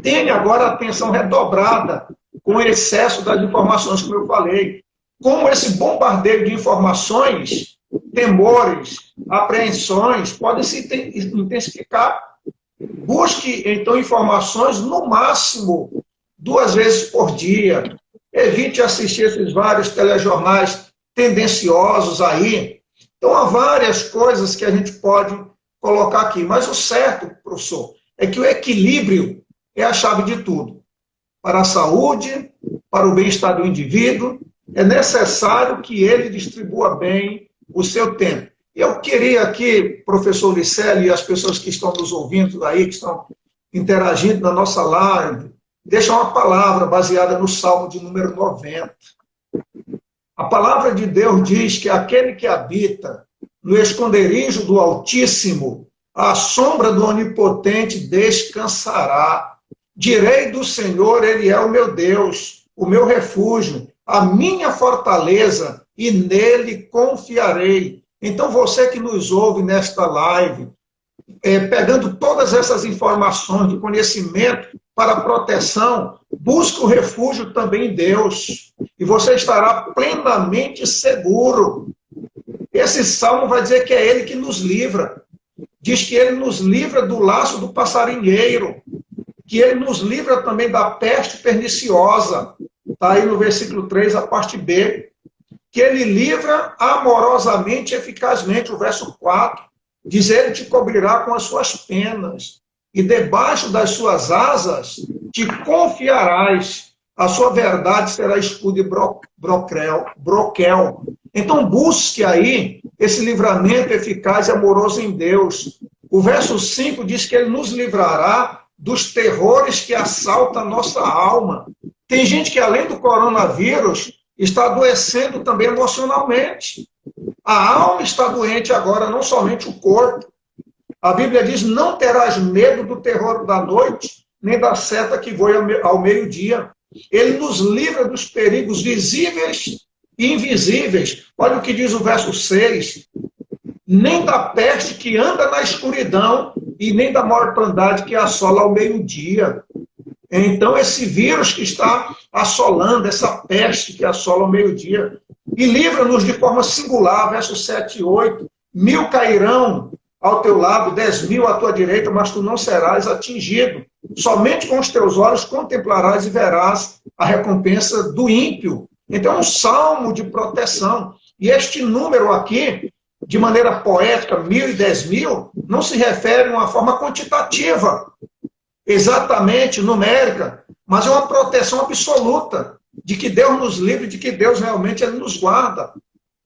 Tenha agora a atenção redobrada com o excesso das informações, como eu falei. Como esse bombardeio de informações, temores, apreensões, podem se intensificar. Busque, então, informações no máximo 2 vezes por dia. Evite assistir esses vários telejornais tendenciosos aí. Então, há várias coisas que a gente pode colocar aqui. Mas o certo, professor, é que o equilíbrio é a chave de tudo. Para a saúde, para o bem-estar do indivíduo, é necessário que ele distribua bem o seu tempo. Eu queria aqui, professor Ulisélio, e as pessoas que estão nos ouvindo aí, que estão interagindo na nossa live, deixar uma palavra baseada no Salmo de número 90. A palavra de Deus diz que aquele que habita no esconderijo do Altíssimo, à sombra do Onipotente descansará. Direi do Senhor, Ele é o meu Deus, o meu refúgio, a minha fortaleza, e nele confiarei. Então, você que nos ouve nesta live, pegando todas essas informações de conhecimento para proteção, busque o refúgio também em Deus, e você estará plenamente seguro. Esse salmo vai dizer que é Ele que nos livra. Diz que Ele nos livra do laço do passarinheiro, que Ele nos livra também da peste perniciosa. Está aí no versículo 3, a parte B. Que Ele livra amorosamente e eficazmente, o verso 4. Diz, Ele te cobrirá com as suas penas, e debaixo das suas asas te confiarás. A sua verdade será escudo e broquel. Então busque aí esse livramento eficaz e amoroso em Deus. O verso 5 diz que Ele nos livrará dos terrores que assaltam a nossa alma. Tem gente que, além do coronavírus, está adoecendo também emocionalmente. A alma está doente agora, não somente o corpo. A Bíblia diz, não terás medo do terror da noite, nem da seta que voa ao meio-dia. Ele nos livra dos perigos visíveis e invisíveis. Olha o que diz o verso 6. Nem da peste que anda na escuridão, e nem da mortandade que assola ao meio-dia. Então, esse vírus que está assolando, essa peste que assola ao meio-dia, e livra-nos de forma singular, versos 7 e 8, 1000 cairão ao teu lado, 10.000 à tua direita, mas tu não serás atingido. Somente com os teus olhos contemplarás e verás a recompensa do ímpio. Então, é um salmo de proteção. E este número aqui, de maneira poética, 1000 e 10.000, não se refere a uma forma quantitativa, exatamente numérica, mas é uma proteção absoluta de que Deus nos livre, de que Deus realmente Ele nos guarda.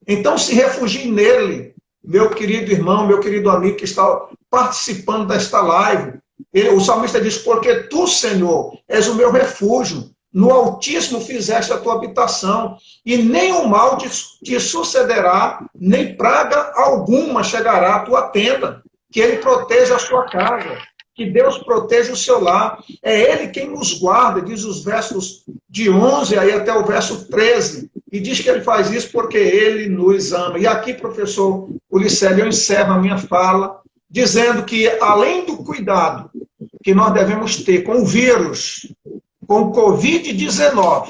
Então, se refugie nele, meu querido irmão, meu querido amigo que está participando desta live. O salmista diz, porque tu, Senhor, és o meu refúgio, no Altíssimo fizeste a tua habitação, e nenhum mal te sucederá, nem praga alguma chegará à tua tenda, que Ele proteja a sua casa, que Deus proteja o seu lar. É Ele quem nos guarda, diz os versos de 11 aí até o verso 13, e diz que Ele faz isso porque Ele nos ama. E aqui, professor Ulisélio, eu encerro a minha fala, dizendo que, além do cuidado que nós devemos ter com o vírus, com o Covid-19,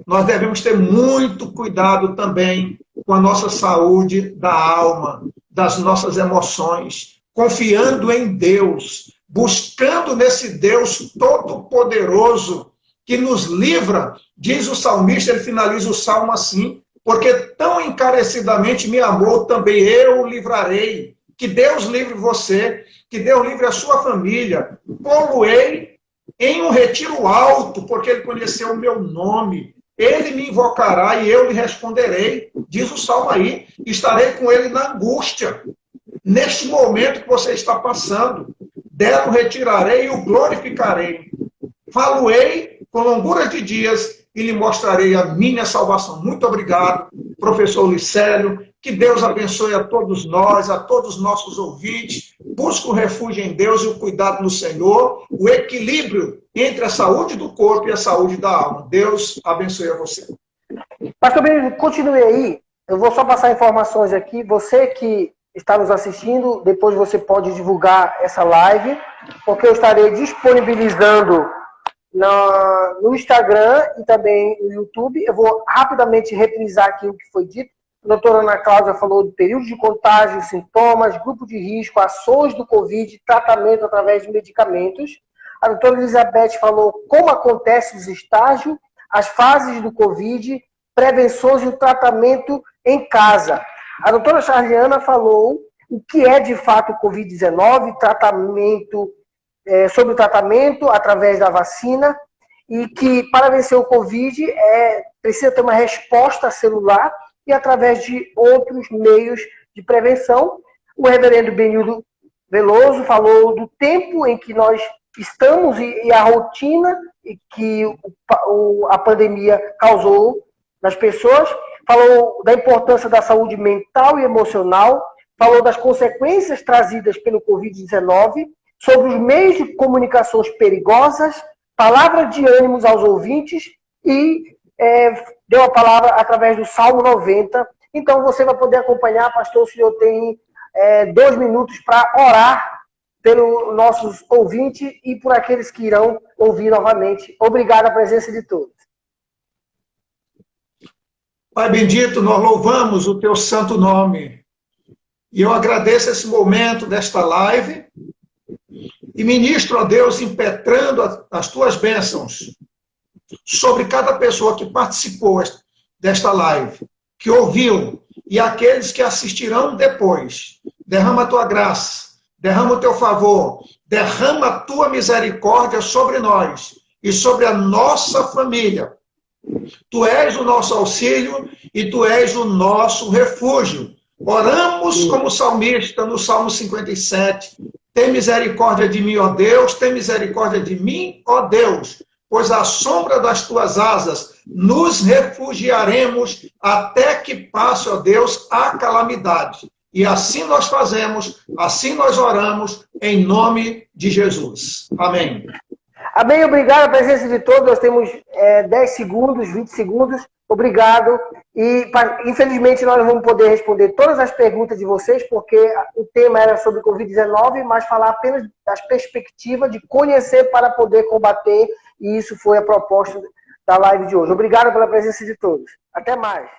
nós devemos ter muito cuidado também com a nossa saúde da alma, das nossas emoções, confiando em Deus, buscando nesse Deus todo-poderoso que nos livra. Diz o salmista, ele finaliza o salmo assim, porque tão encarecidamente me amou, também eu o livrarei. Que Deus livre você, que Deus livre a sua família. Pô-lo-ei em um retiro alto, porque ele conheceu o meu nome. Ele me invocará e eu lhe responderei. Diz o salmo aí, estarei com ele na angústia. Neste momento que você está passando, dela o retirarei e o glorificarei. Falo-ei com longura de dias e lhe mostrarei a minha salvação. Muito obrigado, professor Licélio. Que Deus abençoe a todos nós, a todos os nossos ouvintes. Busque o refúgio em Deus e o cuidado no Senhor, o equilíbrio entre a saúde do corpo e a saúde da alma. Deus abençoe a você. Pastor Benedito, continue aí. Eu vou só passar informações aqui. Você que está nos assistindo, depois você pode divulgar essa live, porque eu estarei disponibilizando no Instagram e também no YouTube. Eu vou rapidamente reprisar aqui o que foi dito. A doutora Ana Cláudia falou do período de contágio, sintomas, grupo de risco, ações do Covid, tratamento através de medicamentos. A doutora Elizabeth falou como acontece os estágios, as fases do Covid, prevenções e o tratamento em casa. A doutora Charliana falou o que é de fato o Covid-19, tratamento, sobre o tratamento através da vacina, e que para vencer o Covid precisa ter uma resposta celular e através de outros meios de prevenção. O reverendo Benildo Veloso falou do tempo em que nós estamos e a rotina que a pandemia causou nas pessoas. Falou da importância da saúde mental e emocional, falou das consequências trazidas pelo Covid-19, sobre os meios de comunicações perigosas, palavra de ânimos aos ouvintes e deu a palavra através do Salmo 90. Então você vai poder acompanhar, pastor, o senhor tem 2 minutos para orar pelos nossos ouvintes e por aqueles que irão ouvir novamente. Obrigado à presença de todos. Pai bendito, nós louvamos o teu santo nome. E eu agradeço esse momento desta live e ministro a Deus impetrando as tuas bênçãos sobre cada pessoa que participou desta live, que ouviu, e aqueles que assistirão depois. Derrama a tua graça, derrama o teu favor, derrama a tua misericórdia sobre nós e sobre a nossa família. Tu és o nosso auxílio e tu és o nosso refúgio. Oramos como salmista no Salmo 57. Tem misericórdia de mim, ó Deus, tem misericórdia de mim, ó Deus, pois à sombra das tuas asas nos refugiaremos até que passe, ó Deus, a calamidade. E assim nós fazemos, assim nós oramos, em nome de Jesus. Amém. Amém, obrigado a presença de todos. Nós temos 10 segundos, 20 segundos. Obrigado. E, infelizmente, nós não vamos poder responder todas as perguntas de vocês, porque o tema era sobre Covid-19, mas falar apenas das perspectivas de conhecer para poder combater, e isso foi a proposta da live de hoje. Obrigado pela presença de todos. Até mais.